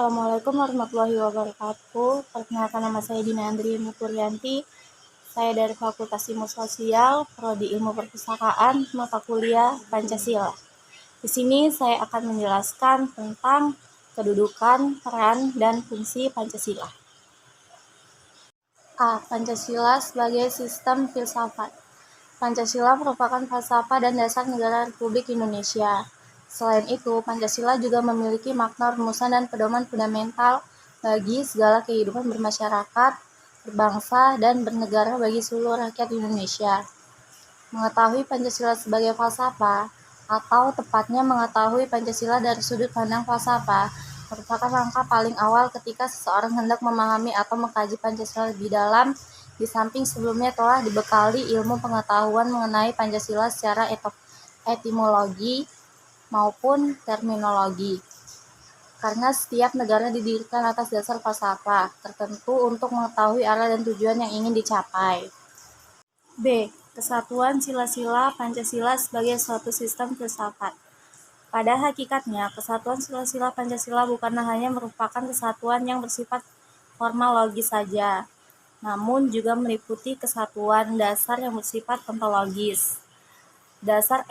Assalamualaikum warahmatullahi wabarakatuh. Perkenalkan, nama saya Dina Andri Puryanti. Saya dari Fakultas Ilmu Sosial, Prodi Ilmu Perpustakaan, mata kuliah Pancasila. Di sini saya akan menjelaskan tentang kedudukan, peran, dan fungsi Pancasila. Pancasila sebagai sistem filsafat. Pancasila merupakan falsafah dan dasar negara Republik Indonesia. Selain itu, Pancasila juga memiliki makna rumusan dan pedoman fundamental bagi segala kehidupan bermasyarakat, berbangsa, dan bernegara bagi seluruh rakyat Indonesia. Mengetahui Pancasila sebagai falsafah, atau tepatnya mengetahui Pancasila dari sudut pandang falsafah, merupakan langkah paling awal ketika seseorang hendak memahami atau mengkaji Pancasila lebih dalam, di samping sebelumnya telah dibekali ilmu pengetahuan mengenai Pancasila secara etimologi maupun terminologi. Karena setiap negara didirikan atas dasar falsafah tertentu untuk mengetahui arah dan tujuan yang ingin dicapai. B. Kesatuan sila-sila Pancasila sebagai suatu sistem filsafat. Pada hakikatnya, kesatuan sila-sila Pancasila bukanlah hanya merupakan kesatuan yang bersifat formal logis saja, namun juga meliputi kesatuan dasar yang bersifat ontologis, dasar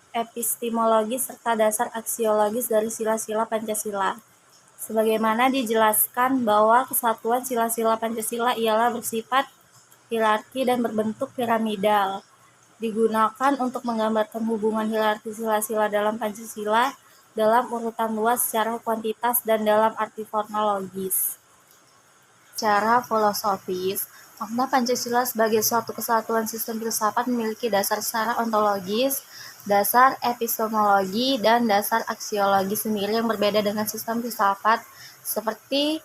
epistemologis, serta dasar aksiologis dari sila-sila Pancasila. Sebagaimana dijelaskan bahwa kesatuan sila-sila Pancasila ialah bersifat hierarki dan berbentuk piramidal, digunakan untuk menggambarkan hubungan hierarki sila-sila dalam Pancasila dalam urutan luas secara kuantitas dan dalam arti formalogis. Secara filosofis, makna Pancasila sebagai suatu kesatuan sistem filsafat memiliki dasar secara ontologis, dasar epistemologi, dan dasar aksiologi sendiri yang berbeda dengan sistem filsafat seperti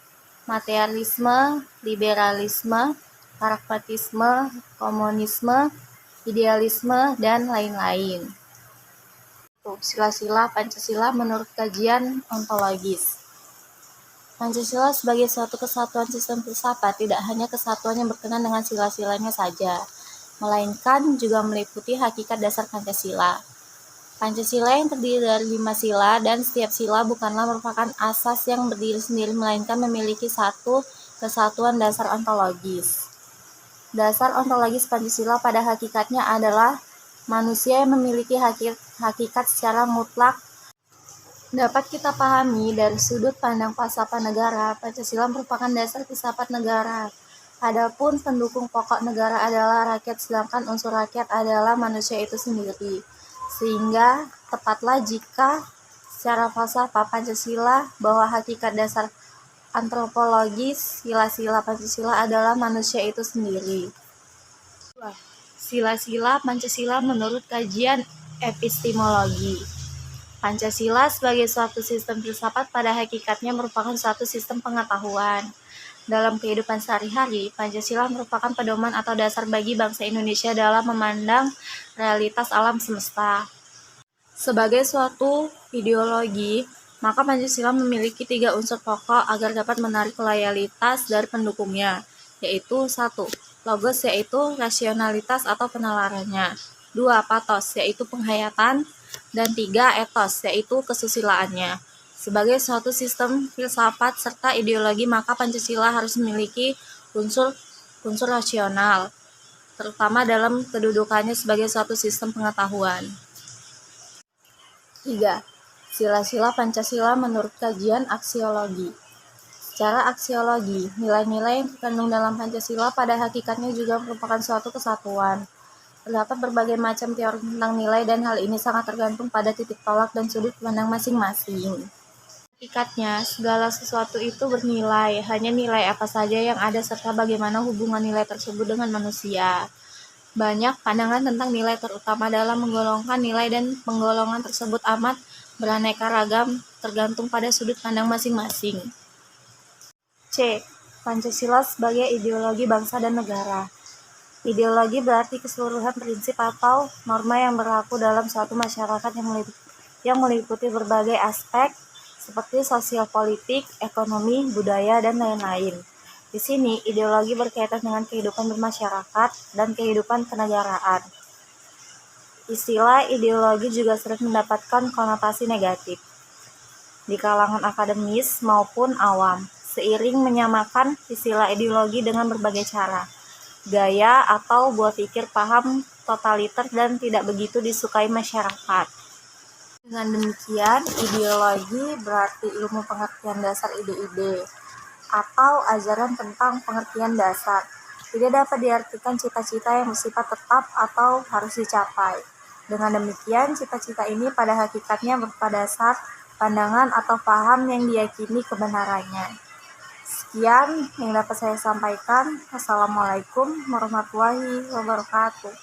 materialisme, liberalisme, pragmatisme, komunisme, idealisme, dan lain-lain. Sila-sila Pancasila menurut kajian ontologis. Pancasila sebagai suatu kesatuan sistem filsafat tidak hanya kesatuan yang berkenaan dengan sila-silanya saja, melainkan juga meliputi hakikat dasar Pancasila. Pancasila yang terdiri dari 5 sila, dan setiap sila bukanlah merupakan asas yang berdiri sendiri, melainkan memiliki satu kesatuan dasar ontologis. Dasar ontologis Pancasila pada hakikatnya adalah manusia yang memiliki hakikat secara mutlak. Dapat kita pahami dari sudut pandang falsafah negara, Pancasila merupakan dasar filsafat negara. Adapun pendukung pokok negara adalah rakyat, sedangkan unsur rakyat adalah manusia itu sendiri. Sehingga tepatlah jika secara falsafah Pancasila bahwa hakikat dasar antropologis sila-sila Pancasila adalah manusia itu sendiri. Sila-sila Pancasila menurut kajian epistemologi. Pancasila sebagai suatu sistem filsafat pada hakikatnya merupakan suatu sistem pengetahuan. Dalam kehidupan sehari-hari, Pancasila merupakan pedoman atau dasar bagi bangsa Indonesia dalam memandang realitas alam semesta. Sebagai suatu ideologi, maka Pancasila memiliki 3 unsur pokok agar dapat menarik loyalitas dari pendukungnya, yaitu 1. Logos, yaitu rasionalitas atau penalarannya. 2. Pathos, yaitu penghayatan. Dan 3. Etos, yaitu kesusilaannya. Sebagai suatu sistem filsafat serta ideologi, maka Pancasila harus memiliki unsur rasional, terutama dalam kedudukannya sebagai suatu sistem pengetahuan. 3. Sila-sila Pancasila menurut kajian aksiologi. Secara aksiologi, nilai-nilai yang terkandung dalam Pancasila pada hakikatnya juga merupakan suatu kesatuan. Terdapat berbagai macam teori tentang nilai, dan hal ini sangat tergantung pada titik tolak dan sudut pandang masing-masing. Hakikatnya, segala sesuatu itu bernilai, hanya nilai apa saja yang ada serta bagaimana hubungan nilai tersebut dengan manusia. Banyak pandangan tentang nilai, terutama dalam menggolongkan nilai, dan penggolongan tersebut amat beraneka ragam tergantung pada sudut pandang masing-masing. C. Pancasila sebagai ideologi bangsa dan negara. Ideologi berarti keseluruhan prinsip atau norma yang berlaku dalam suatu masyarakat yang meliputi berbagai aspek seperti sosial, politik, ekonomi, budaya, dan lain-lain. Di sini, ideologi berkaitan dengan kehidupan bermasyarakat dan kehidupan kenegaraan. Istilah ideologi juga sering mendapatkan konotasi negatif. di kalangan akademis maupun awam, seiring menyamakan istilah ideologi dengan berbagai cara, gaya atau buah pikir paham totaliter dan tidak begitu disukai masyarakat. Dengan demikian, ideologi berarti ilmu pengertian dasar ide-ide atau ajaran tentang pengertian dasar. Tidak dapat diartikan cita-cita yang bersifat tetap atau harus dicapai. Dengan demikian, cita-cita ini pada hakikatnya berupa dasar, pandangan atau paham yang diyakini kebenarannya. Sekian yang dapat saya sampaikan. Wassalamualaikum warahmatullahi wabarakatuh.